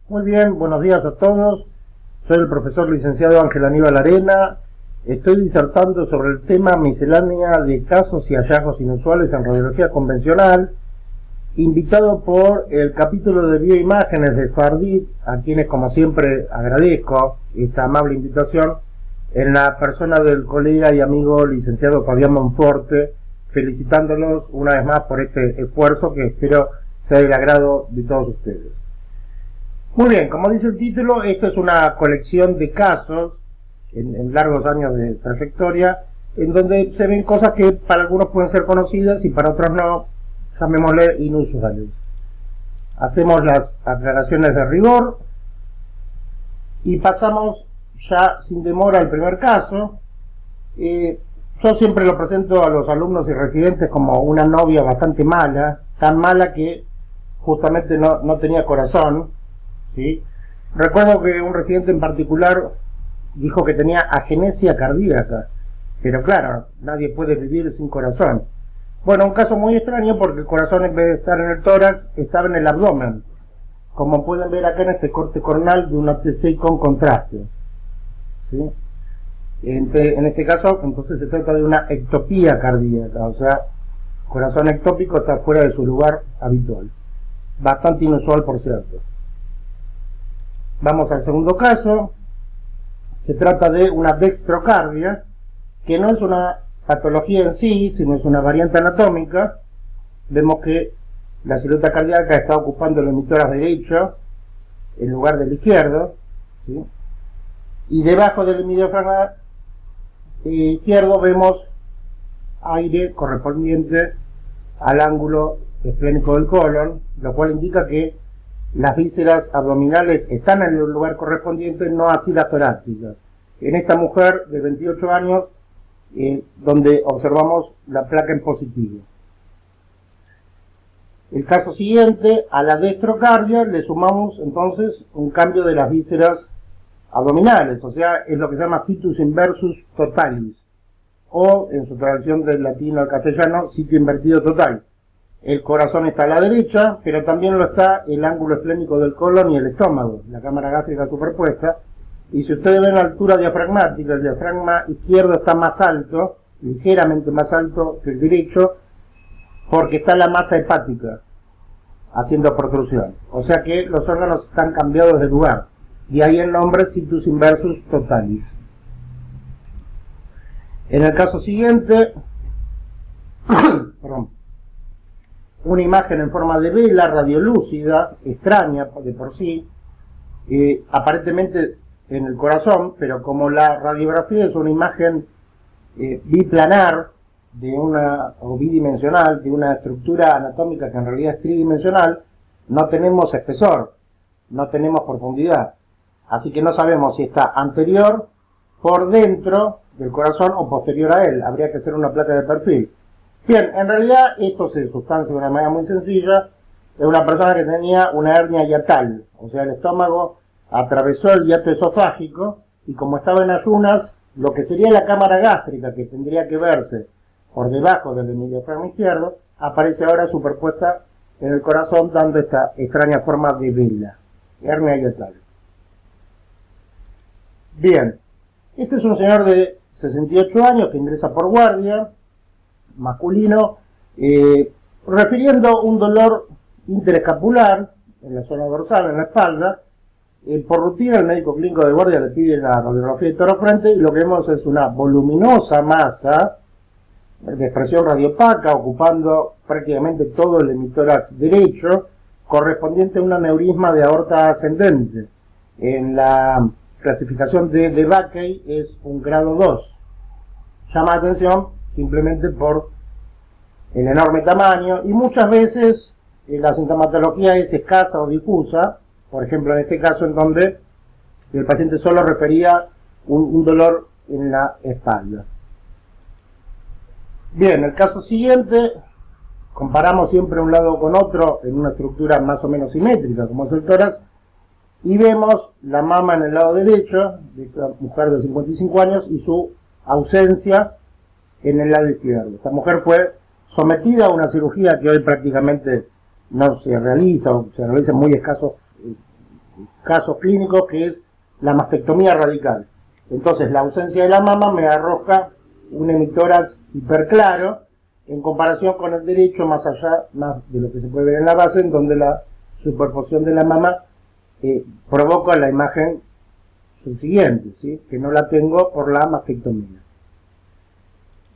Muy bien, buenos días a todos. Soy el profesor licenciado Ángel Aníbal Arena. Estoy disertando sobre el tema miscelánea de casos y hallazgos inusuales en radiología convencional, invitado por el capítulo de bioimágenes de Fardit, a quienes como siempre agradezco esta amable invitación, en la persona del colega y amigo licenciado Fabián Monforte, felicitándolos una vez más por este esfuerzo que espero sea del agrado de todos ustedes. Muy bien, como dice el título, esta es una colección de casos en largos años de trayectoria, en donde se ven cosas que para algunos pueden ser conocidas y para otros no, llamémosle inusuales. Hacemos las aclaraciones de rigor y pasamos ya sin demora al primer caso. Yo siempre lo presento a los alumnos y residentes como una novia bastante mala, tan mala que justamente no tenía corazón, ¿sí? Recuerdo que un residente en particular dijo que tenía agenesia cardíaca, pero claro, nadie puede vivir sin corazón. Bueno, un caso muy extraño porque el corazón, en vez de estar en el tórax, estaba en el abdomen, como pueden ver acá en este corte coronal de una TC con contraste, ¿sí? En este caso, entonces se trata de una ectopía cardíaca, o sea, corazón ectópico está fuera de su lugar habitual. Bastante inusual, por cierto. Vamos al segundo caso. Se trata de una dextrocardia, que no es una patología en sí, sino es una variante anatómica. Vemos que la silueta cardíaca está ocupando el emitor derecho en lugar del izquierdo, ¿sí? Y debajo del diafragma izquierdo vemos aire correspondiente al ángulo esplénico del colon, lo cual indica que las vísceras abdominales están en el lugar correspondiente, no así las torácicas. En esta mujer de 28 años, donde observamos la placa en positivo. El caso siguiente, a la dextrocardia le sumamos entonces un cambio de las vísceras abdominales, o sea, es lo que se llama situs inversus totalis, o en su traducción del latín al castellano, sitio invertido total. El corazón está a la derecha, pero también lo está el ángulo esplénico del colon y el estómago, la cámara gástrica superpuesta. Y si ustedes ven la altura diafragmática, el diafragma izquierdo está más alto, ligeramente más alto que el derecho, porque está la masa hepática haciendo protrusión. O sea que los órganos están cambiados de lugar. Y ahí el nombre situs inversus totalis. En el caso siguiente, perdón, una imagen en forma de vela radiolúcida, extraña de por sí, aparentemente en el corazón, pero como la radiografía es una imagen biplanar o bidimensional, de una estructura anatómica que en realidad es tridimensional, no tenemos espesor, no tenemos profundidad, así que no sabemos si está anterior, por dentro del corazón o posterior a él. Habría que hacer una placa de perfil. Bien, en realidad esto se sustancia de una manera muy sencilla. Es una persona que tenía una hernia hiatal, o sea, el estómago atravesó el hiato esofágico y como estaba en ayunas, lo que sería la cámara gástrica, que tendría que verse por debajo del diafragma izquierdo, aparece ahora superpuesta en el corazón, dando esta extraña forma de vela, hernia hiatal. Bien, este es un señor de 68 años que ingresa por guardia, masculino, refiriendo un dolor interescapular en la zona dorsal, en la espalda. Por rutina el médico clínico de guardia le pide la radiografía de torofrente y lo que vemos es una voluminosa masa de expresión radiopaca ocupando prácticamente todo el hemitórax derecho, correspondiente a un aneurisma de aorta ascendente. En la clasificación de Backey es un grado 2. Llama la atención simplemente por el enorme tamaño y muchas veces la sintomatología es escasa o difusa, por ejemplo en este caso en donde el paciente solo refería un dolor en la espalda. Bien, el caso siguiente, comparamos siempre un lado con otro en una estructura más o menos simétrica como es el tórax y vemos la mama en el lado derecho de esta mujer de 55 años y su ausencia en el lado izquierdo. Esta mujer fue sometida a una cirugía que hoy prácticamente no se realiza o se realiza en muy escasos casos clínicos, que es la mastectomía radical. Entonces la ausencia de la mama me arroja un hemitórax hiperclaro en comparación con el derecho, más allá, más de lo que se puede ver en la base, en donde la superposición de la mama provoca la imagen subsiguiente, ¿sí? Que no la tengo por la mastectomía.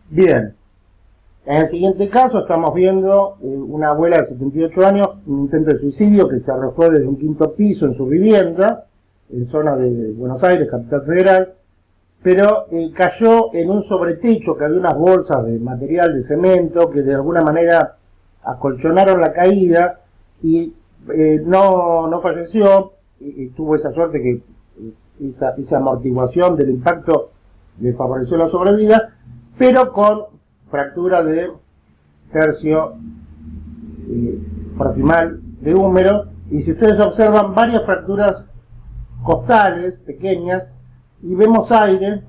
Bien, en el siguiente caso estamos viendo una abuela de 78 años, un intento de suicidio que se arrojó desde un quinto piso en su vivienda, en zona de Buenos Aires, capital federal, pero cayó en un sobretecho que había unas bolsas de material de cemento que de alguna manera acolchonaron la caída y no falleció, tuvo esa suerte que esa amortiguación del impacto le favoreció la sobrevida, pero con fractura de tercio proximal de húmero, y si ustedes observan varias fracturas costales pequeñas, y vemos aire,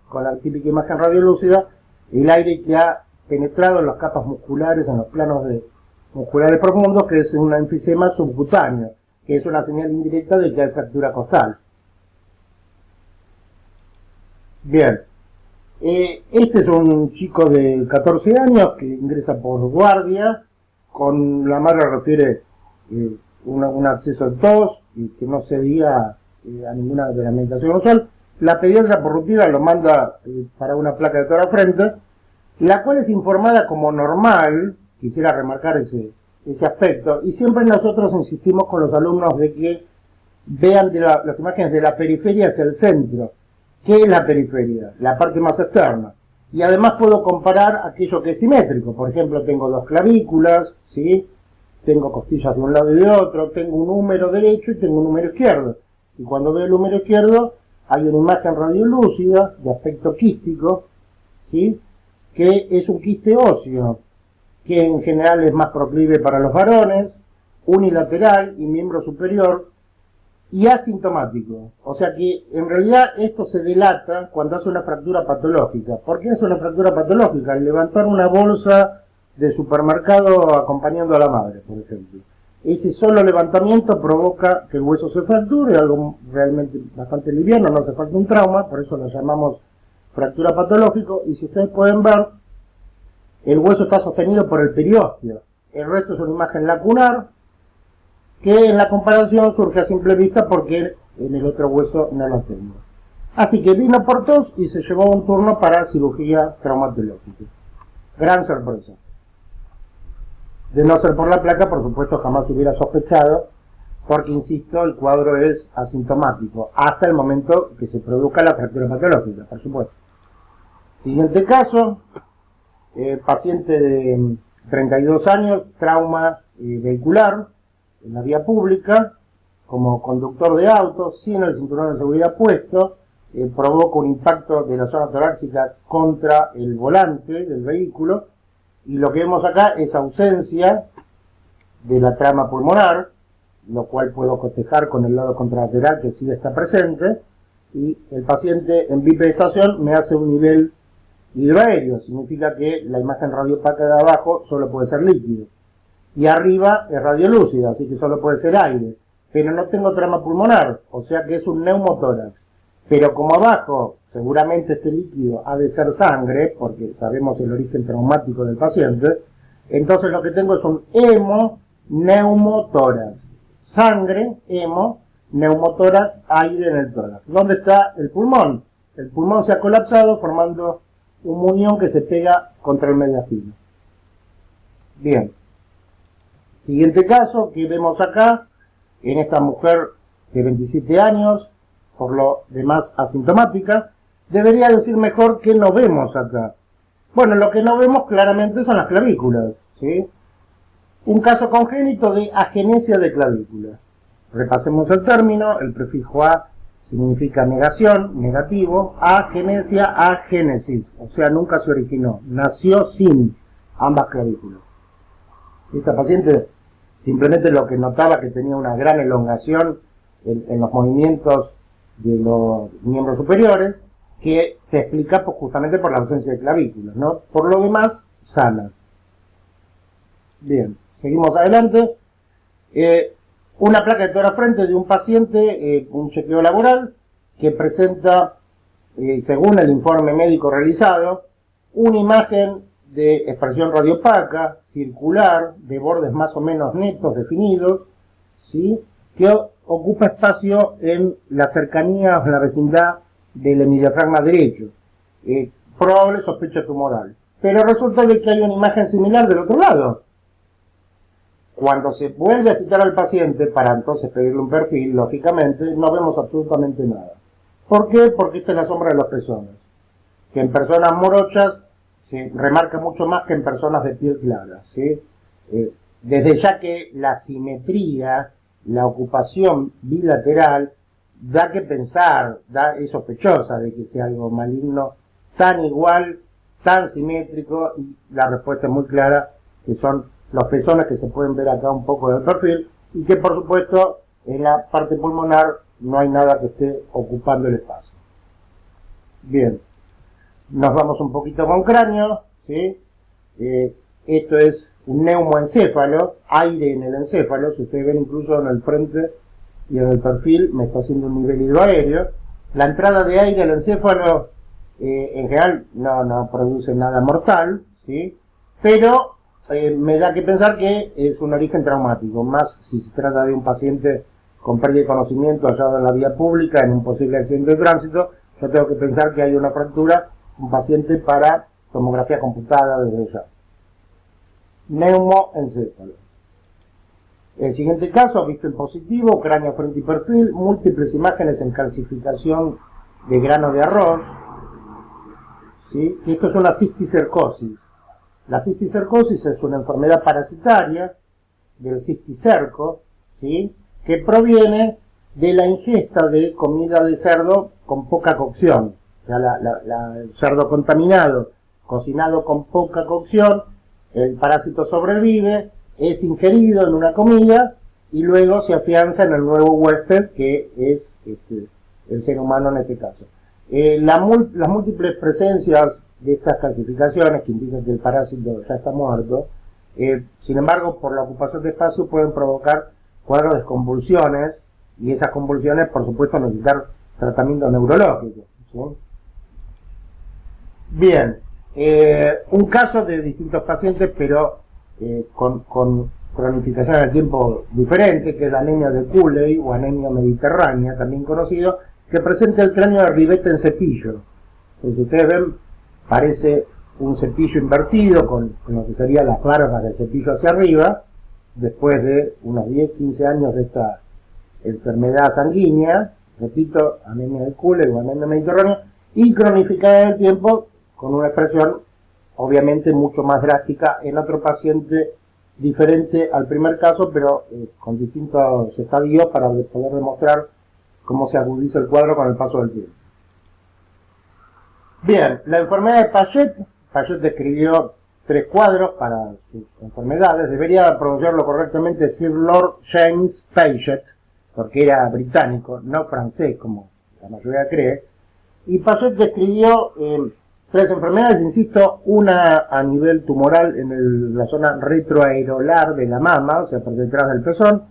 con la típica imagen radiolúcida, el aire que ha penetrado en las capas musculares, en los planos musculares profundos, que es un enfisema subcutáneo, que es una señal indirecta de que hay fractura costal. Bien, este es un chico de 14 años que ingresa por guardia, con la madre refiere un acceso de tos, y que no cedía a ninguna de la medicación usual. La pediatra por rutina lo manda para una placa de toda la frente, la cual es informada como normal. Quisiera remarcar ese aspecto, y siempre nosotros insistimos con los alumnos de que vean las imágenes de la periferia hacia el centro. ¿Qué es la periferia? La parte más externa. Y además puedo comparar aquello que es simétrico. Por ejemplo, tengo dos clavículas, ¿sí? Tengo costillas de un lado y de otro, tengo un húmero derecho y tengo un húmero izquierdo. Y cuando veo el húmero izquierdo, hay una imagen radiolúcida de aspecto quístico, ¿sí? Que es un quiste óseo, que en general es más proclive para los varones, unilateral y miembro superior, y asintomático. O sea que en realidad esto se delata cuando hace una fractura patológica. ¿Por qué es una fractura patológica? Al levantar una bolsa de supermercado acompañando a la madre, por ejemplo. Ese solo levantamiento provoca que el hueso se fracture, algo realmente bastante liviano, no hace falta un trauma, por eso lo llamamos fractura patológico. Y si ustedes pueden ver, el hueso está sostenido por el periósteo. El resto es una imagen lacunar, que en la comparación surge a simple vista porque en el otro hueso no lo tengo. Así que vino por tos y se llevó un turno para cirugía traumatológica. Gran sorpresa. De no ser por la placa, por supuesto, jamás hubiera sospechado, porque, insisto, el cuadro es asintomático, hasta el momento que se produzca la fractura patológica, por supuesto. Siguiente caso, paciente de 32 años, trauma vehicular, en la vía pública, como conductor de auto, sin el cinturón de seguridad puesto, provoca un impacto de la zona torácica contra el volante del vehículo, y lo que vemos acá es ausencia de la trama pulmonar, lo cual puedo cotejar con el lado contralateral que sí está presente, y el paciente en bipedestación me hace un nivel hidroaéreo, significa que la imagen radiopaca de abajo solo puede ser líquido, y arriba es radiolúcida, así que solo puede ser aire, pero no tengo trama pulmonar, o sea que es un neumotórax. Pero como abajo seguramente este líquido ha de ser sangre, porque sabemos el origen traumático del paciente, entonces lo que tengo es un hemoneumotórax. Sangre, hemo, neumotórax, aire en el tórax. ¿Dónde está el pulmón? El pulmón se ha colapsado formando un muñón que se pega contra el mediastino. Bien. Siguiente caso que vemos acá, en esta mujer de 27 años, por lo demás asintomática. Debería decir mejor que no vemos acá. Bueno, lo que no vemos claramente son las clavículas, ¿sí? Un caso congénito de agenesia de clavícula. Repasemos el término, el prefijo a significa negación, negativo, agenesia, agénesis, o sea, nunca se originó, nació sin ambas clavículas. Esta paciente simplemente lo que notaba que tenía una gran elongación en los movimientos de los miembros superiores, que se explica justamente por la ausencia de clavículas, ¿no? Por lo demás, sana. Bien, seguimos adelante. Una placa de toda la frente de un paciente, un chequeo laboral, que presenta, según el informe médico realizado, una imagen de expresión radiopaca, circular, de bordes más o menos netos definidos, ¿sí?, que ocupa espacio en la cercanía o en la vecindad del hemidiafragma derecho. Probable sospecha tumoral. Pero resulta de que hay una imagen similar del otro lado. Cuando se vuelve a citar al paciente para entonces pedirle un perfil, lógicamente, no vemos absolutamente nada. ¿Por qué? Porque esta es la sombra de los pezones, que en personas morochas se remarca mucho más que en personas de piel clara, ¿sí? Desde ya que la simetría, la ocupación bilateral, da que pensar, es sospechosa de que sea algo maligno, tan igual, tan simétrico, y la respuesta es muy clara, que son los pezones que se pueden ver acá un poco del perfil, y que por supuesto en la parte pulmonar no hay nada que esté ocupando el espacio. Bien, nos vamos un poquito con cráneo, ¿sí? Esto es un neumoencéfalo, aire en el encéfalo, si ustedes ven incluso en el frente y en el perfil me está haciendo un nivel hidroaéreo. La entrada de aire al encéfalo en general no produce nada mortal, ¿sí? Pero me da que pensar que es un origen traumático, más si se trata de un paciente con pérdida de conocimiento hallado en la vía pública en un posible accidente de tránsito. Yo tengo que pensar que hay una fractura, un paciente para tomografía computada desde ya. Neumoencéfalo. El siguiente caso, visto en positivo, cráneo, frente y perfil, múltiples imágenes en calcificación de grano de arroz, ¿sí? Esto es una cisticercosis. La cisticercosis es una enfermedad parasitaria del cisticerco, ¿sí?, que proviene de la ingesta de comida de cerdo con poca cocción. O sea, el cerdo contaminado, cocinado con poca cocción, el parásito sobrevive, es ingerido en una comida y luego se afianza en el nuevo huésped, que es el ser humano en este caso. Las múltiples presencias de estas calcificaciones, que indican que el parásito ya está muerto, sin embargo, por la ocupación de espacio pueden provocar cuadros de convulsiones, y esas convulsiones, por supuesto, necesitan tratamiento neurológico, ¿sí? Bien, un caso de distintos pacientes, pero con cronificación en el tiempo diferente, que es la anemia de Cooley o anemia mediterránea, también conocido, que presenta el cráneo de ribete en cepillo. Entonces, ustedes ven, parece un cepillo invertido con lo que serían las barbas del cepillo hacia arriba, después de unos 10-15 años de esta enfermedad sanguínea, repito, anemia de Cooley o anemia mediterránea, y cronificada en el tiempo con una expresión obviamente mucho más drástica en otro paciente diferente al primer caso, pero con distintos estadios para poder demostrar cómo se agudiza el cuadro con el paso del tiempo. Bien, la enfermedad de Paget describió 3 cuadros para sus enfermedades. Debería pronunciarlo correctamente Sir Lord James Paget, porque era británico, no francés, como la mayoría cree. Y Paget describió 3 enfermedades, insisto, una a nivel tumoral en la zona retroaerolar de la mama, o sea, por detrás del pezón,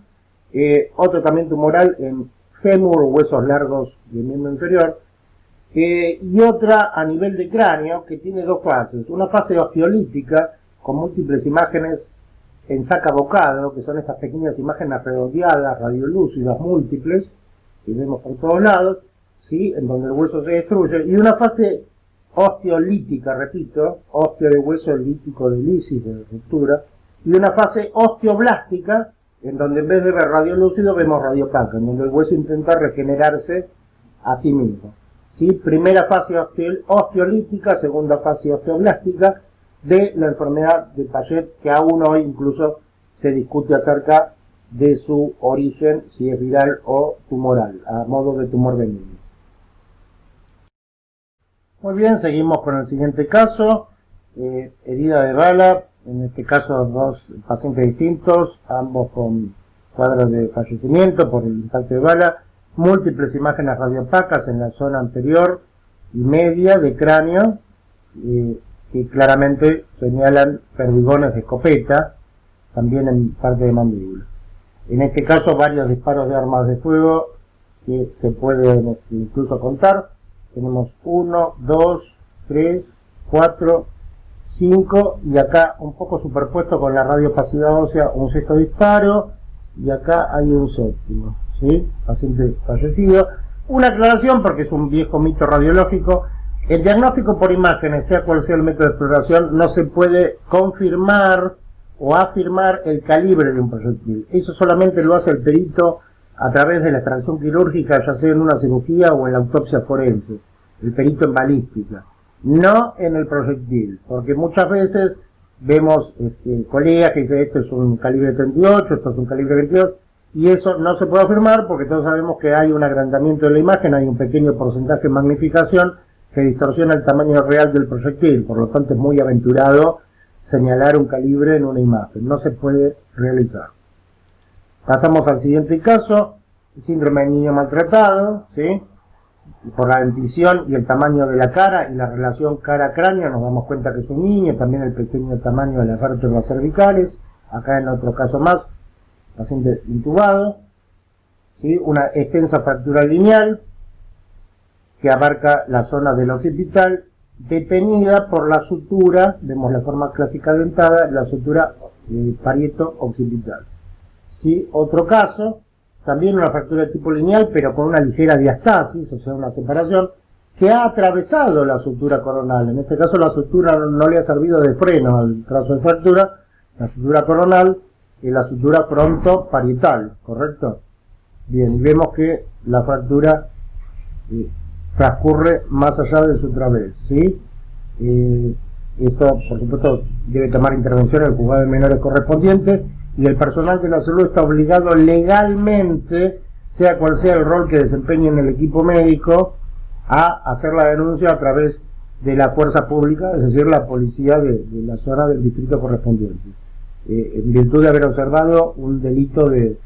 otro también tumoral en fémur, huesos largos del miembro inferior, y otra a nivel de cráneo, que tiene 2 fases. Una fase osteolítica, con múltiples imágenes en saca bocado, que son estas pequeñas imágenes redondeadas, radiolúcidas, múltiples, que vemos por todos lados, ¿sí?, en donde el hueso se destruye, y una fase osteolítica, repito, osteo de hueso, lítico de lisis, de ruptura, y una fase osteoblástica, en donde en vez de ver radiolúcido vemos radiopaca, en donde el hueso intenta regenerarse a sí mismo. ¿Sí? Primera fase osteolítica, segunda fase osteoblástica de la enfermedad de Paget, que aún hoy incluso se discute acerca de su origen, si es viral o tumoral, a modo de tumor benigno. Muy bien, seguimos con el siguiente caso, herida de bala, en este caso 2 pacientes distintos, ambos con cuadros de fallecimiento por el impacto de bala, múltiples imágenes radiopacas en la zona anterior y media de cráneo, que claramente señalan perdigones de escopeta, también en parte de mandíbula. En este caso varios disparos de armas de fuego que se pueden incluso contar. Tenemos 1, 2, 3, 4, 5 y acá un poco superpuesto con la radiopacidad ósea un sexto disparo y acá hay un séptimo, ¿sí? Paciente fallecido. Una aclaración porque es un viejo mito radiológico. El diagnóstico por imágenes, sea cual sea el método de exploración, no se puede confirmar o afirmar el calibre de un proyectil. Eso solamente lo hace el perito a través de la extracción quirúrgica, ya sea en una cirugía o en la autopsia forense, el perito en balística, no en el proyectil, porque muchas veces vemos colegas que dicen esto es un calibre 38, esto es un calibre 22, y eso no se puede afirmar porque todos sabemos que hay un agrandamiento de la imagen, hay un pequeño porcentaje de magnificación que distorsiona el tamaño real del proyectil, por lo tanto es muy aventurado señalar un calibre en una imagen, no se puede realizar. Pasamos al siguiente caso, síndrome del niño maltratado, ¿sí? Por la dentición y el tamaño de la cara y la relación cara-cráneo nos damos cuenta que es un niño, también el pequeño tamaño de las vértebras cervicales, acá en otro caso más, paciente intubado, ¿sí? Una extensa fractura lineal que abarca la zona del occipital, detenida por la sutura, vemos la forma clásica dentada, la sutura parieto-occipital. ¿Sí? Otro caso, también una fractura de tipo lineal, pero con una ligera diastasis, o sea, una separación, que ha atravesado la sutura coronal. En este caso la sutura no le ha servido de freno al trazo de fractura, la sutura coronal y la sutura frontoparietal, ¿correcto? Bien, y vemos que la fractura transcurre más allá de su través, ¿sí? Esto, por supuesto, debe tomar intervención el juzgado de menores correspondiente y el personal de la salud está obligado legalmente, sea cual sea el rol que desempeñe en el equipo médico, a hacer la denuncia a través de la fuerza pública, es decir, la policía de la zona del distrito correspondiente, en virtud de haber observado un delito de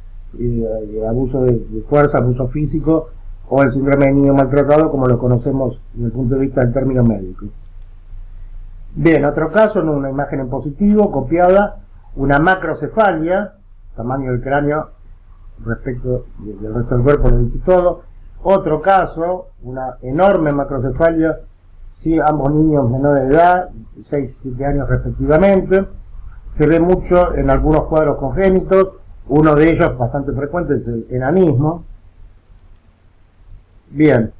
abuso de fuerza, abuso físico, o el síndrome de niño maltratado, como lo conocemos desde el punto de vista del término médico. Bien, otro caso, una imagen en positivo, copiada, una macrocefalia, tamaño del cráneo respecto del resto del cuerpo, lo dice todo. Otro caso, una enorme macrocefalia, ¿sí? Ambos niños menores de edad, 6 y 7 años respectivamente. Se ve mucho en algunos cuadros congénitos, uno de ellos bastante frecuente es el enanismo. Bien,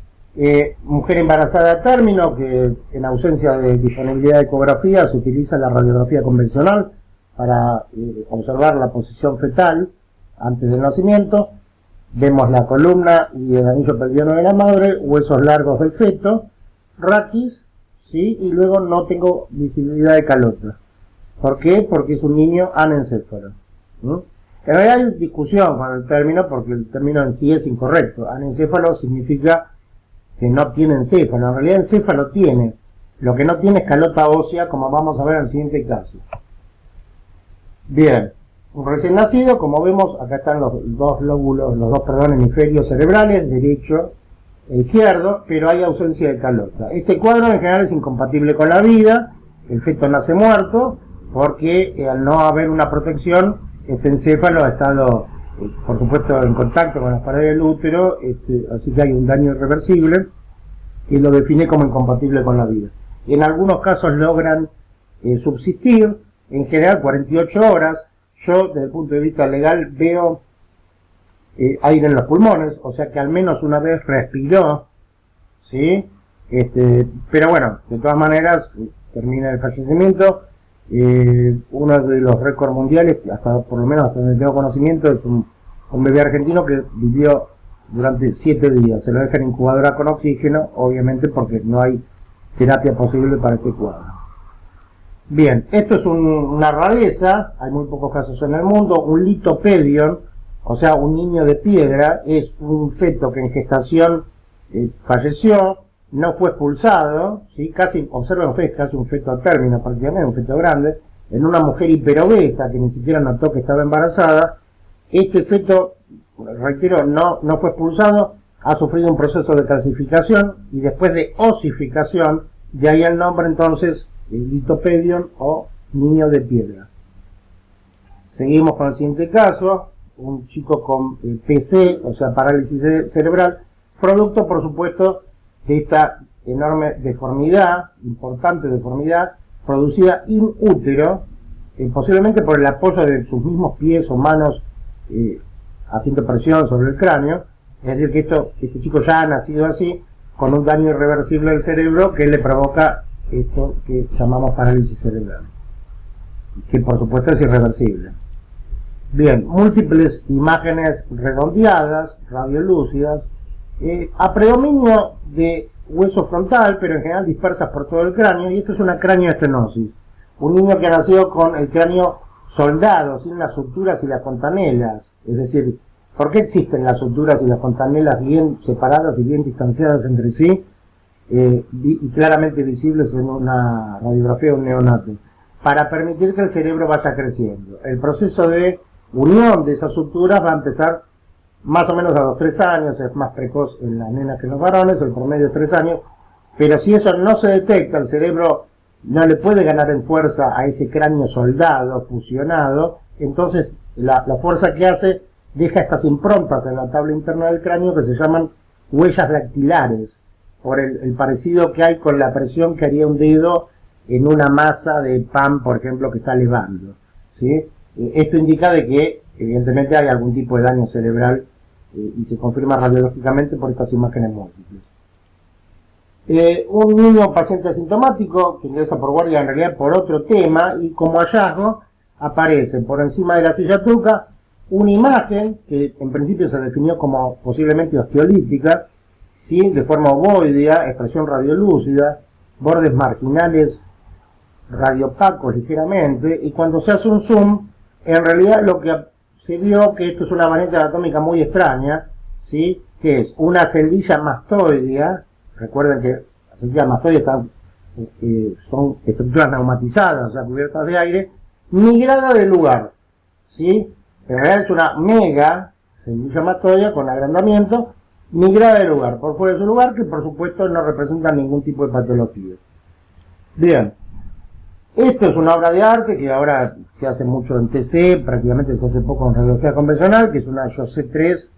mujer embarazada a término, que en ausencia de disponibilidad de ecografía se utiliza la radiografía convencional para observar la posición fetal antes del nacimiento. Vemos la columna y el anillo pelviano de la madre, huesos largos del feto, raquis, ¿sí? Y luego no tengo visibilidad de calota. ¿Por qué? Porque es un niño anencéfalo. En realidad hay discusión con el término, porque el término en sí es incorrecto. Anencéfalo significa que no tiene encéfalo. En realidad encéfalo tiene. Lo que no tiene es calota ósea, como vamos a ver en el siguiente caso. Bien, un recién nacido, como vemos, acá están los dos lóbulos, hemisferios cerebrales, derecho e izquierdo, pero hay ausencia de calota. Este cuadro en general es incompatible con la vida, el feto nace muerto, porque al no haber una protección, este encéfalo ha estado, por supuesto, en contacto con las paredes del útero, así que hay un daño irreversible que lo define como incompatible con la vida. En algunos casos logran subsistir, en general 48 horas. Yo, desde el punto de vista legal, veo aire en los pulmones, o sea que al menos una vez respiró, ¿sí? Pero bueno, de todas maneras, termina el fallecimiento. Uno de los récords mundiales, hasta por lo menos hasta donde tengo conocimiento, es un bebé argentino que vivió durante 7 días. Se lo deja en incubadora con oxígeno, obviamente porque no hay terapia posible para este cuadro. Bien, esto es una rareza, hay muy pocos casos en el mundo. Un litopedion, o sea, un niño de piedra, es un feto que en gestación falleció, no fue expulsado, ¿sí? Casi, observen ustedes, casi un feto a término, prácticamente un feto grande, en una mujer hiperobesa que ni siquiera notó que estaba embarazada. Este feto, reitero, no fue expulsado, ha sufrido un proceso de calcificación y después de osificación, de ahí el nombre entonces, litopedion o niño de piedra. Seguimos con el siguiente caso, un chico con PC, o sea, parálisis cerebral, producto, por supuesto, de esta enorme deformidad, importante deformidad, producida in útero, posiblemente por el apoyo de sus mismos pies o manos haciendo presión sobre el cráneo. Es decir, que este chico ya ha nacido así, con un daño irreversible del cerebro que le provoca esto que llamamos parálisis cerebral, que por supuesto es irreversible. Bien, múltiples imágenes redondeadas, radiolúcidas, a predominio de hueso frontal, pero en general dispersas por todo el cráneo, y esto es una craneoestenosis. Un niño que ha nacido con el cráneo soldado, sin las suturas y las fontanelas. Es decir, ¿por qué existen las suturas y las fontanelas bien separadas y bien distanciadas entre sí, y claramente visibles en una radiografía de un neonato? Para permitir que el cerebro vaya creciendo. El proceso de unión de esas suturas va a empezar más o menos a los 3 años, es más precoz en las nenas que en los varones, el promedio es 3 años, pero si eso no se detecta, el cerebro no le puede ganar en fuerza a ese cráneo soldado, fusionado, entonces la fuerza que hace deja estas improntas en la tabla interna del cráneo que se llaman huellas dactilares, por el parecido que hay con la presión que haría un dedo en una masa de pan, por ejemplo, que está levando, ¿sí? Esto indica de que evidentemente hay algún tipo de daño cerebral y se confirma radiológicamente por estas imágenes múltiples. Un niño paciente asintomático que ingresa por guardia en realidad por otro tema, y como hallazgo aparece por encima de la silla truca una imagen que en principio se definió como posiblemente osteolítica, ¿sí? De forma ovoidea, expresión radiolúcida, bordes marginales radiopacos ligeramente, y cuando se hace un zoom, en realidad lo que se vio que esto es una variante anatómica muy extraña, ¿sí? Que es una celdilla mastoidea. Recuerden que las celdillas mastoides son estructuras neumatizadas, o sea, cubiertas de aire, migrada de lugar, ¿sí? En realidad es una mega celdilla mastoidea con agrandamiento, migrada de lugar, por fuera de su lugar, que por supuesto no representa ningún tipo de patología. Bien. Esto es una obra de arte que ahora se hace mucho en TC, prácticamente se hace poco en radiología convencional, que es una José 3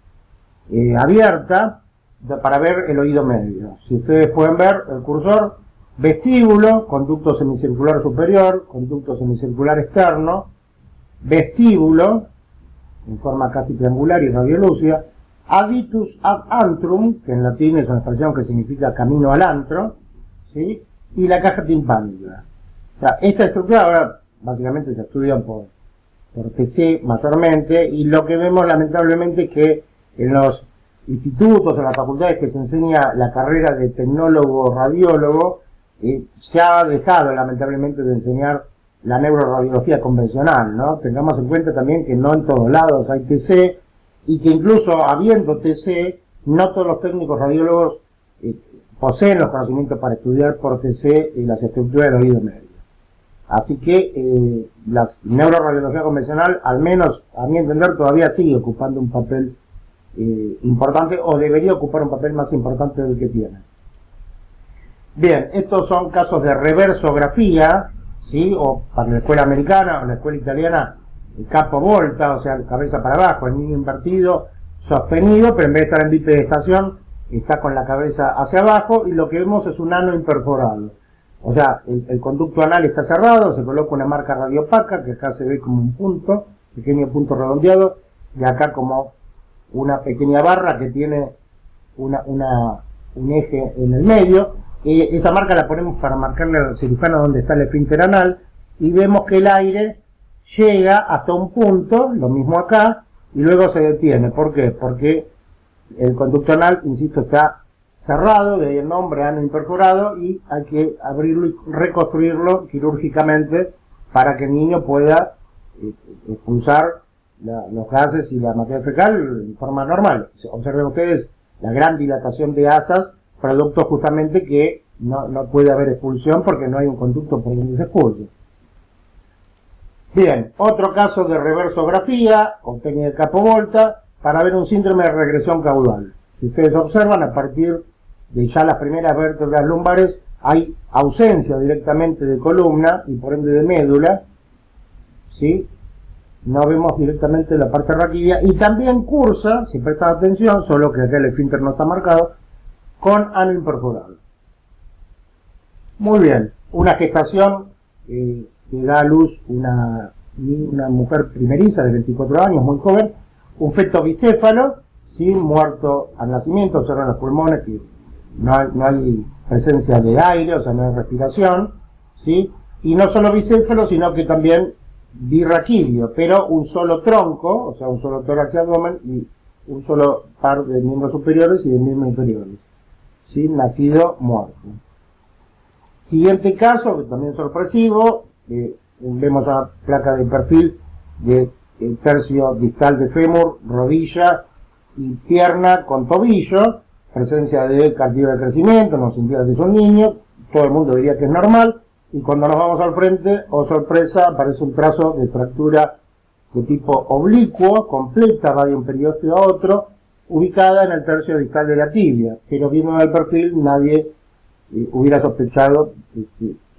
abierta para ver el oído medio. Si ustedes pueden ver el cursor, vestíbulo, conducto semicircular superior, conducto semicircular externo, vestíbulo, en forma casi triangular y radiolúcida, aditus ad antrum, que en latín es una expresión que significa camino al antro, ¿sí? Y la caja timpánica. O sea, esta estructura ahora básicamente se estudia por TC mayormente, y lo que vemos lamentablemente es que en los institutos, en las facultades que se enseña la carrera de tecnólogo radiólogo, se ha dejado lamentablemente de enseñar la neuroradiología convencional, ¿no? Tengamos en cuenta también que no en todos lados hay TC, y que incluso habiendo TC, no todos los técnicos radiólogos poseen los conocimientos para estudiar por TC las estructuras del oído medio. Así que la neuroradiología convencional, al menos a mi entender, todavía sigue ocupando un papel importante, o debería ocupar un papel más importante del que tiene. Bien, estos son casos de reversografía, ¿sí? O para la escuela americana o la escuela italiana, el capo volta, o sea, cabeza para abajo, el niño invertido, sostenido, pero en vez de estar en bipedestación, está con la cabeza hacia abajo, y lo que vemos es un ano imperforado. O sea, el conducto anal está cerrado, se coloca una marca radiopaca, que acá se ve como un punto, pequeño punto redondeado, y acá como una pequeña barra que tiene un eje en el medio. Esa marca la ponemos para marcarle al cirujano donde está el esfínter anal, y vemos que el aire llega hasta un punto, lo mismo acá, y luego se detiene. ¿Por qué? Porque el conducto anal, insisto, está cerrado, de ahí el nombre ano imperforado, y hay que abrirlo y reconstruirlo quirúrgicamente para que el niño pueda expulsar los gases y la materia fecal en forma normal. Observen ustedes la gran dilatación de asas, producto justamente que no puede haber expulsión porque no hay un conducto por donde se expulse. Bien, otro caso de reversografía o técnica de capovolta para ver un síndrome de regresión caudal. Si ustedes observan, a partir de ya las primeras vértebras lumbares hay ausencia directamente de columna y por ende de médula, ¿sí? no vemos directamente la parte raquídea, y también cursa, si prestan atención, solo que acá el esfínter no está marcado, con ano imperforado. Muy bien, una gestación que da a luz una mujer primeriza de 24 años, muy joven, un feto bicéfalo, ¿sí? Muerto al nacimiento, observan los pulmones que no hay presencia de aire, o sea, no hay respiración, ¿sí? Y no solo bicéfalo, sino que también birraquídeo, pero un solo tronco, o sea, un solo tórax y abdomen, y un solo par de miembros superiores y de miembros inferiores, ¿sí? Nacido muerto. Siguiente caso, que también sorpresivo, vemos la placa de perfil del tercio distal de fémur, rodilla y pierna con tobillo, presencia de cartílago de crecimiento, no se entiende que es un niño, todo el mundo diría que es normal, y cuando nos vamos al frente, oh sorpresa, aparece un trazo de fractura de tipo oblicuo, completa, va de un periósteo a otro, ubicada en el tercio distal de la tibia, pero viendo el perfil nadie hubiera sospechado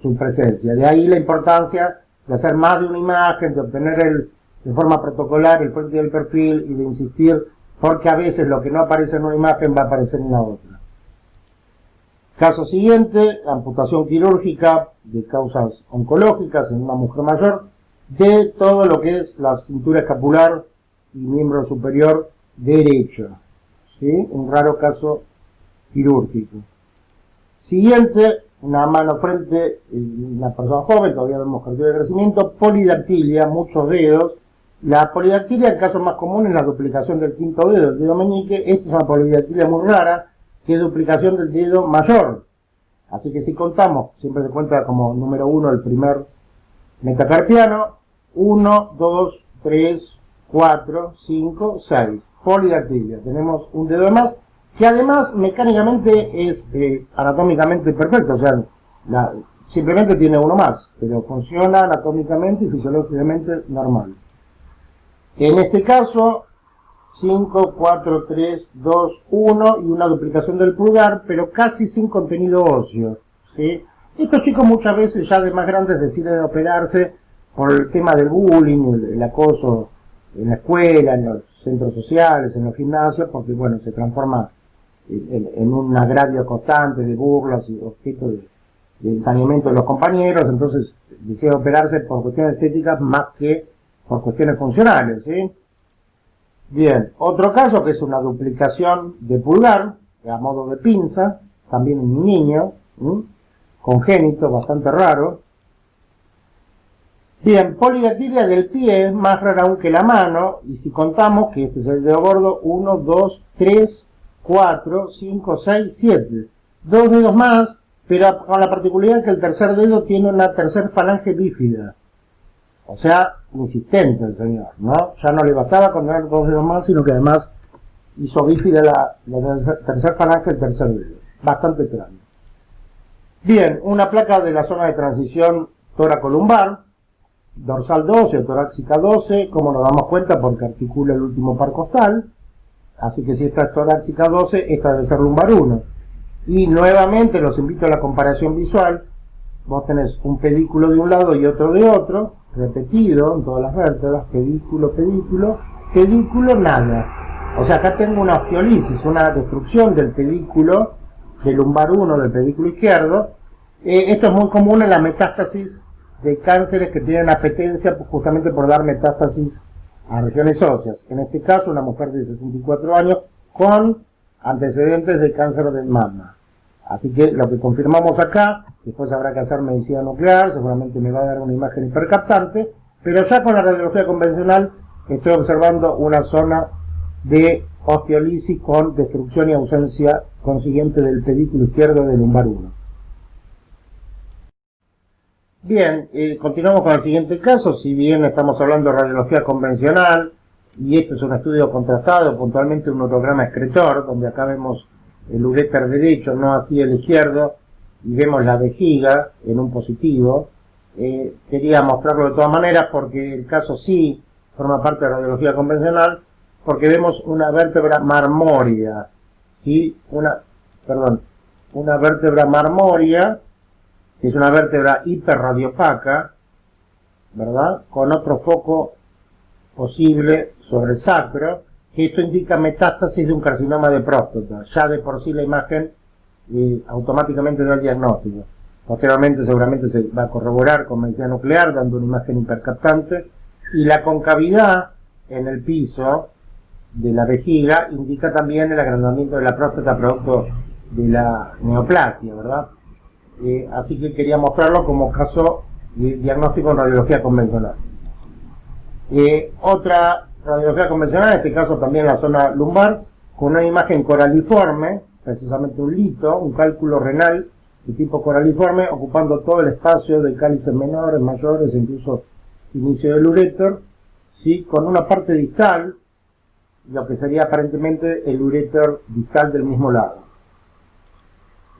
su presencia. De ahí la importancia de hacer más de una imagen, de obtener de forma protocolar el frente del perfil y de insistir, porque a veces lo que no aparece en una imagen va a aparecer en la otra. Caso siguiente, amputación quirúrgica de causas oncológicas en una mujer mayor de todo lo que es la cintura escapular y miembro superior derecho, ¿sí? Un raro caso quirúrgico. Siguiente, una mano frente, una persona joven, todavía vemos cartílago de crecimiento, polidactilia, muchos dedos. La polidactilia, el caso más común es la duplicación del quinto dedo, el dedo meñique. Esta es una polidactilia muy rara, que es duplicación del dedo mayor. Así que si contamos, siempre se cuenta como número 1 el primer metacarpiano, 1, 2, 3, 4, 5, 6. Polidactilia. Tenemos un dedo de más, que además mecánicamente es anatómicamente perfecto, o sea, simplemente tiene uno más, pero funciona anatómicamente y fisiológicamente normal. En este caso, 5, 4, 3, 2, 1 y una duplicación del pulgar, pero casi sin contenido óseo, ¿sí? Estos chicos muchas veces ya de más grandes deciden operarse por el tema del bullying, el acoso en la escuela, en los centros sociales, en los gimnasios, porque bueno, se transforma en un agravio constante de burlas y objeto de ensañamiento de los compañeros, entonces deciden operarse por cuestiones estéticas más que por cuestiones funcionales, ¿sí? Bien, otro caso que es una duplicación de pulgar, a modo de pinza, también en un niño, congénito, bastante raro. Bien, polidactilia del pie, más rara aún que la mano, y si contamos que este es el dedo gordo, 1, 2, 3, 4, 5, 6, 7. Dos dedos más, pero con la particularidad que el tercer dedo tiene una tercer falange bífida. O sea, insistente el señor, ¿no? Ya no le bastaba con tener dos dedos más, sino que además hizo bífida la tercer falange del tercer dedo. Bastante extraño. Bien, una placa de la zona de transición tóraco-lumbar, dorsal 12 o torácica 12, ¿cómo nos damos cuenta? Porque articula el último par costal. Así que si esta es torácica 12, esta debe ser lumbar 1. Y nuevamente los invito a la comparación visual. Vos tenés un pedículo de un lado y otro de otro, repetido en todas las vértebras, pedículo, pedículo, pedículo, nada. O sea, acá tengo una osteolisis, una destrucción del pedículo, del lumbar 1 del pedículo izquierdo. Esto es muy común en la metástasis de cánceres que tienen apetencia justamente por dar metástasis a regiones óseas. En este caso, una mujer de 64 años con antecedentes de cáncer de mama. Así que lo que confirmamos acá, después habrá que hacer medicina nuclear, seguramente me va a dar una imagen hipercaptante, pero ya con la radiología convencional estoy observando una zona de osteolisis con destrucción y ausencia consiguiente del pedículo izquierdo del lumbar 1. Bien, continuamos con el siguiente caso. Si bien estamos hablando de radiología convencional, y este es un estudio contrastado, puntualmente un urograma excretor, donde acá vemos el uréter derecho, no así el izquierdo, y vemos la vejiga en un positivo. Quería mostrarlo de todas maneras porque el caso sí forma parte de radiología convencional, porque vemos una vértebra marmórea, ¿sí? Una vértebra marmórea, que es una vértebra hiperradiopaca, ¿verdad? Con otro foco posible sobre el sacro, que esto indica metástasis de un carcinoma de próstata. Ya de por sí la imagen automáticamente da el diagnóstico. Posteriormente seguramente se va a corroborar con medicina nuclear, dando una imagen hipercaptante, y la concavidad en el piso de la vejiga indica también el agrandamiento de la próstata producto de la neoplasia, ¿verdad? Así que quería mostrarlo como caso de diagnóstico en radiología convencional. Otra radiología convencional, en este caso también en la zona lumbar, con una imagen coraliforme, precisamente un lito, un cálculo renal de tipo coraliforme, ocupando todo el espacio de cálices menores, mayores, e incluso inicio del uréter, ¿sí? Con una parte distal, lo que sería aparentemente el uréter distal del mismo lado.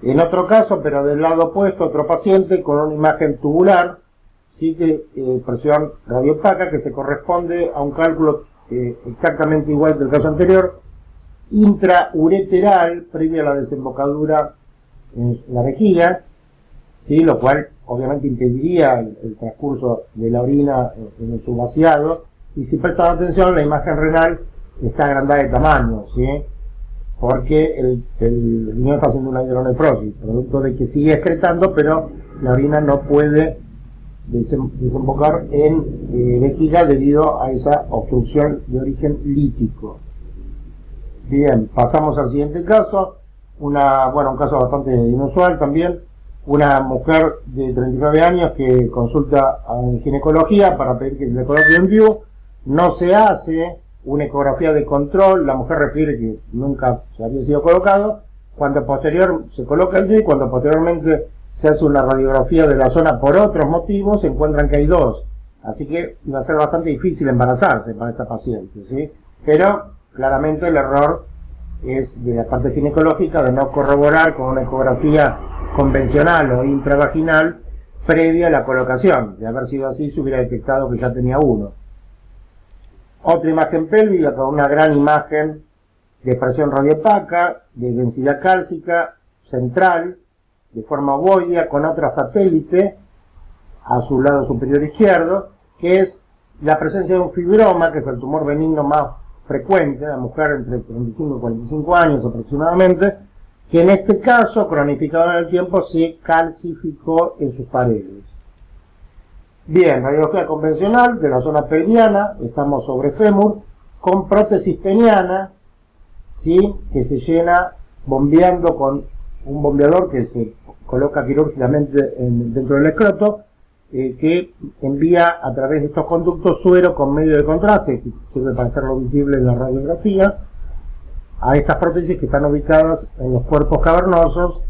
En otro caso, pero del lado opuesto, otro paciente con una imagen tubular, sí, que presión radiopaca, que se corresponde a un cálculo exactamente igual que el caso anterior, intraureteral, previo a la desembocadura en la vejiga, ¿sí? Lo cual obviamente impediría el transcurso de la orina en su vaciado, y si prestan atención, la imagen renal está agrandada de tamaño, ¿sí? Porque el riñón está haciendo una hidronefrosis, producto de que sigue excretando, pero la orina no puede desembocar en vejiga debido a esa obstrucción de origen lítico. Bien, pasamos al siguiente caso, un caso bastante inusual también, una mujer de 39 años que consulta en ginecología para pedir que se le coloque un DIU, no se hace una ecografía de control, la mujer refiere que nunca se había sido colocado, cuando se coloca el DIU, cuando posteriormente se hace una radiografía de la zona por otros motivos, se encuentran que hay dos, así que va a ser bastante difícil embarazarse para esta paciente, ¿sí? Pero claramente el error es de la parte ginecológica de no corroborar con una ecografía convencional o intravaginal previa a la colocación. De haber sido así, se hubiera detectado que ya tenía uno. Otra imagen pélvica con una gran imagen de presión radiopaca, de densidad cálcica central, de forma ovoidea, con otra satélite a su lado superior izquierdo, que es la presencia de un fibroma, que es el tumor benigno más frecuente, la mujer entre 35 y 45 años aproximadamente, que en este caso, cronificado en el tiempo, se calcificó en sus paredes. Bien, radiología convencional de la zona pelviana, estamos sobre fémur, con prótesis peniana, ¿sí? Que se llena bombeando con un bombeador que se coloca quirúrgicamente dentro del escroto, que envía a través de estos conductos suero con medio de contraste, que sirve para hacerlo visible en la radiografía, a estas prótesis que están ubicadas en los cuerpos cavernosos,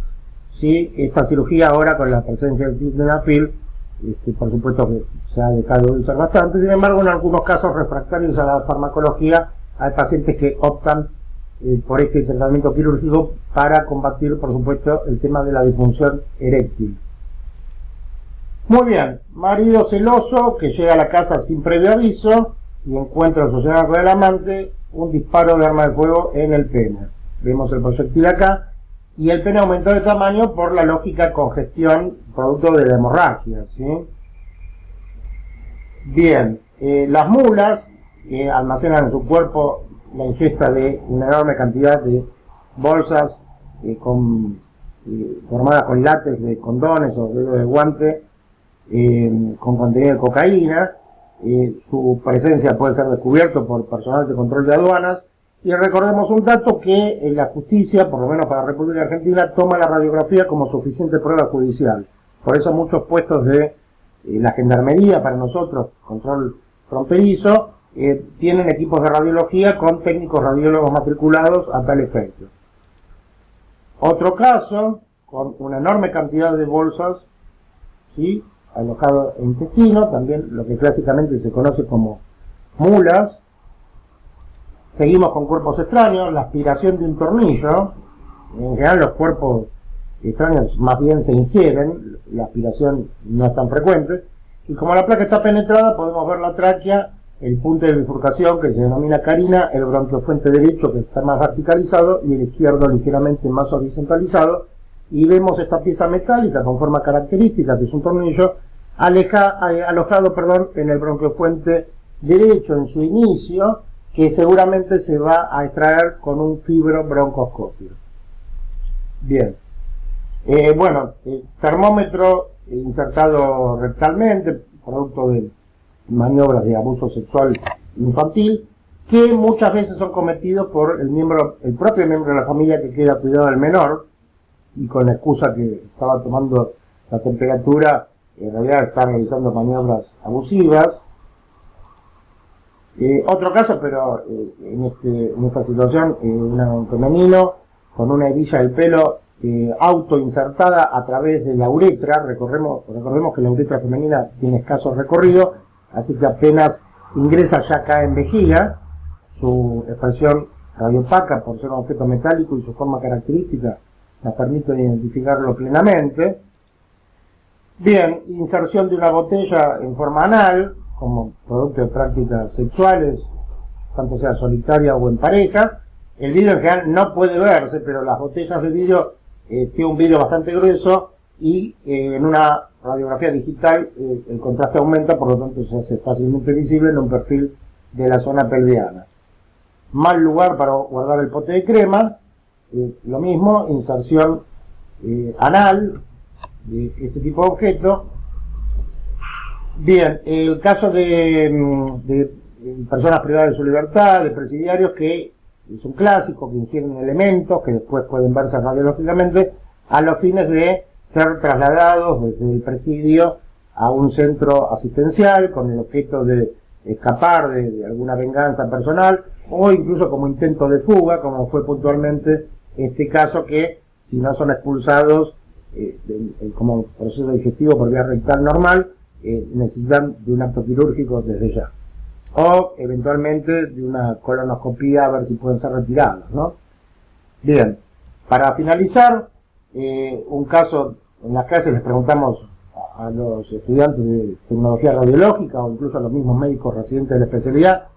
¿sí? Esta cirugía ahora con la presencia del sildenafil, por supuesto que se ha dejado de usar bastante, sin embargo en algunos casos refractarios a la farmacología hay pacientes que optan por este tratamiento quirúrgico para combatir, por supuesto, el tema de la disfunción eréctil. Muy bien, marido celoso que llega a la casa sin previo aviso y encuentra asociado con el amante un disparo de arma de fuego en el pene. Vemos el proyectil acá, y el pene aumentó de tamaño por la lógica congestión producto de la hemorragia, ¿sí? Bien, las mulas que almacenan en su cuerpo la ingesta de una enorme cantidad de bolsas formadas con látex de condones o dedos de guante con contenido de cocaína. Su presencia puede ser descubierto por personal de control de aduanas, y recordemos un dato que la justicia, por lo menos para la República Argentina, toma la radiografía como suficiente prueba judicial. Por eso muchos puestos de la gendarmería, para nosotros, control fronterizo, tienen equipos de radiología con técnicos radiólogos matriculados a tal efecto. Otro caso, con una enorme cantidad de bolsas, ¿sí?, alojado en intestino, también lo que clásicamente se conoce como mulas. Seguimos con cuerpos extraños, la aspiración de un tornillo. En general los cuerpos extraños más bien se ingieren, la aspiración no es tan frecuente, y como la placa está penetrada podemos ver la tráquea, el punto de bifurcación que se denomina carina, el bronquiofuente derecho que está más verticalizado y el izquierdo ligeramente más horizontalizado, y vemos esta pieza metálica con forma característica que es un tornillo alojado en el bronquiofuente derecho en su inicio, que seguramente se va a extraer con un fibrobroncoscopio. Bien. Termómetro insertado rectalmente, producto de maniobras de abuso sexual infantil, que muchas veces son cometidos por el propio miembro de la familia que queda cuidado del menor, y con la excusa que estaba tomando la temperatura, en realidad está realizando maniobras abusivas. Otro caso, pero en esta situación, un femenino con una hebilla del pelo autoinsertada a través de la uretra. Recordemos que la uretra femenina tiene escaso recorrido, así que apenas ingresa ya cae en vejiga. Su expresión radiopaca, por ser un objeto metálico, y su forma característica nos permite identificarlo plenamente. Bien, inserción de una botella en forma anal, como producto de prácticas sexuales, tanto sea solitaria o en pareja. El vidrio en general no puede verse, pero las botellas de vidrio tienen un vidrio bastante grueso, y en una radiografía digital el contraste aumenta, por lo tanto se hace fácilmente visible en un perfil de la zona pelviana. Mal lugar para guardar el pote de crema, lo mismo, inserción anal de este tipo de objeto. Bien, el caso de personas privadas de su libertad, de presidiarios, que es un clásico, que ingieren elementos que después pueden verse radiológicamente a los fines de ser trasladados desde el presidio a un centro asistencial con el objeto de escapar de alguna venganza personal, o incluso como intento de fuga, como fue puntualmente este caso, que si no son expulsados como proceso digestivo por vía rectal normal, necesitan de un acto quirúrgico desde ya, o eventualmente de una colonoscopía a ver si pueden ser retirados, ¿no? Bien, para finalizar, un caso en las clases les preguntamos a los estudiantes de tecnología radiológica, o incluso a los mismos médicos residentes de la especialidad,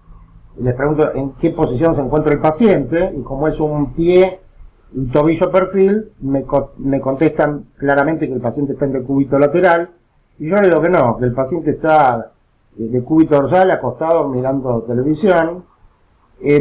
les pregunto en qué posición se encuentra el paciente, y como es un pie y tobillo perfil, me contestan claramente que el paciente está en decúbito lateral, y yo le digo que no, que el paciente está de cúbito dorsal, acostado mirando televisión,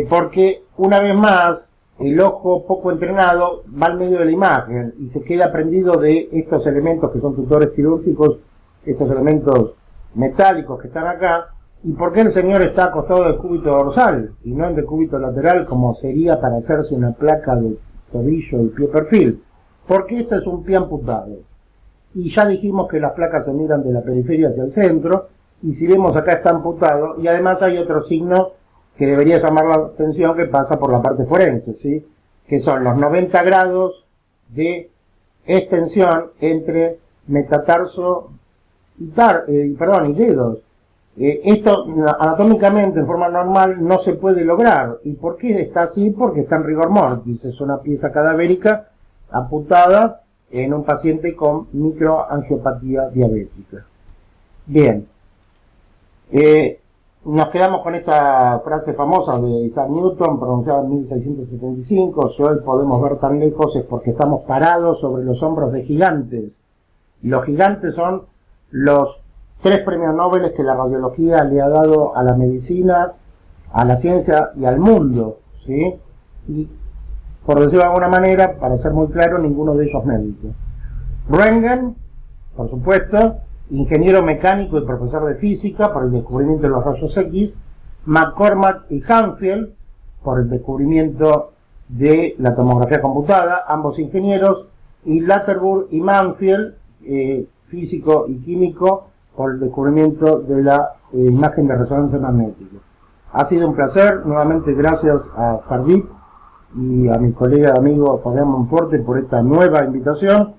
porque una vez más el ojo poco entrenado va al medio de la imagen y se queda prendido de estos elementos que son tutores quirúrgicos, estos elementos metálicos que están acá. ¿Y por qué el señor está acostado de cúbito dorsal y no en decúbito lateral, como sería para hacerse una placa de tobillo y pie perfil? Porque este es un pie amputado, y ya dijimos que las placas se miran de la periferia hacia el centro, y si vemos acá está amputado, y además hay otro signo que debería llamar la atención, que pasa por la parte forense, ¿sí? Que son los 90 grados de extensión entre metatarso y dedos. Esto anatómicamente en forma normal no se puede lograr. ¿Y por qué está así? Porque está en rigor mortis, es una pieza cadavérica amputada en un paciente con microangiopatía diabética. Bien, nos quedamos con esta frase famosa de Isaac Newton, pronunciada en 1675, si hoy podemos ver tan lejos es porque estamos parados sobre los hombros de gigantes. Los gigantes son los 3 premios Nobel que la radiología le ha dado a la medicina, a la ciencia y al mundo, ¿sí? Y, por decirlo de alguna manera, para ser muy claro, ninguno de ellos médico. Röntgen, por supuesto, ingeniero mecánico y profesor de física por el descubrimiento de los rayos X. McCormack y Hanfield por el descubrimiento de la tomografía computada, ambos ingenieros, y Latterburg y Mansfield, físico y químico, por el descubrimiento de la imagen de resonancia magnética. Ha sido un placer, nuevamente gracias a Fardit y a mi colega y amigo Fabián Monforte por esta nueva invitación.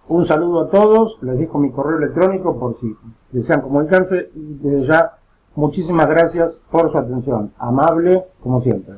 Un saludo a todos, les dejo mi correo electrónico por si desean comunicarse, y desde ya muchísimas gracias por su atención, amable como siempre.